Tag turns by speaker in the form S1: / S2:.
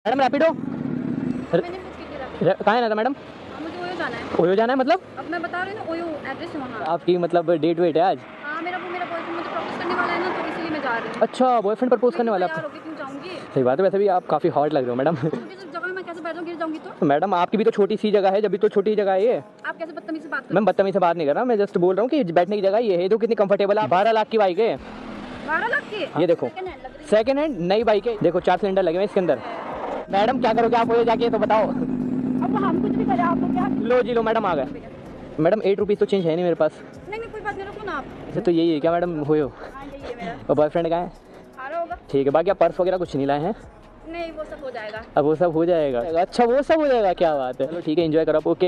S1: Madam Rapido
S2: मैंने book की थी रैपिडो।
S1: कहाँ है ना मैडम?
S2: मुझे ओयो जाना है।
S1: ओयो जाना है मतलब?
S2: अब मैं बता रही हूँ ना, ओयो एड्रेस है वहाँ।
S1: आपकी मतलब डेट वेट है आज?
S2: हाँ, मेरा बॉयफ्रेंड मुझे प्रपोज करने वाला है ना, तो इसीलिए मैं जा रही हूँ।
S1: अच्छा, बॉयफ्रेंड प्रपोज करने वाला है
S2: तैयार
S1: आपको?
S2: होके क्यों जाऊँगी?
S1: सही बात है, वैसे भी आप काफ़ी हॉट लग रहे हो मैडम।
S2: छोटी सी जगह में मैं कैसे बैठ जाऊँ, गिर जाऊँगी तो?
S1: तो मैडम आपकी भी तो छोटी सी जगह है, जब भी तो छोटी जगह है ये।
S2: आप कैसे बदतमीज़ी से बात करते
S1: मैं बदतमीज़ी से बात नहीं कर रहा, मैं जस्ट बोल रहा हूँ कि बैठने की जगह ये है, जो कितनी कंफर्टेबल है। 12 लाख की बाइक है।
S2: 12 लाख की?
S1: ये देखो,
S2: सेकंड हैंड लग रही है।
S1: सेकंड हैंड नई बाइक है। देखो 4 सिलेंडर लगे हुए हैं इसके अंदर। मैडम क्या करोगे आप ओयो जाके, तो बताओ।
S2: अब हम कुछ भी करें, आपको क्या?
S1: लो जी लो, मैडम आ गए। मैडम 8 रुपीज़ तो चेंज है नहीं मेरे पास।
S2: नहीं कोई बात नहीं, रखो ना आप।
S1: अच्छा तो यही है क्या मैडम ओयो?
S2: हाँ, यही है मेरा।
S1: और बॉयफ्रेंड कहाँ है?
S2: आ रहा होगा?
S1: ठीक है, बाकी आप पर्स वगैरह कुछ नहीं लाए हैं?
S2: नहीं, वो सब हो जाएगा।
S1: अब वो सब हो जाएगा। अच्छा वो सब हो जाएगा, क्या बात है। चलो ठीक है, एंजॉय करो आप। ओके।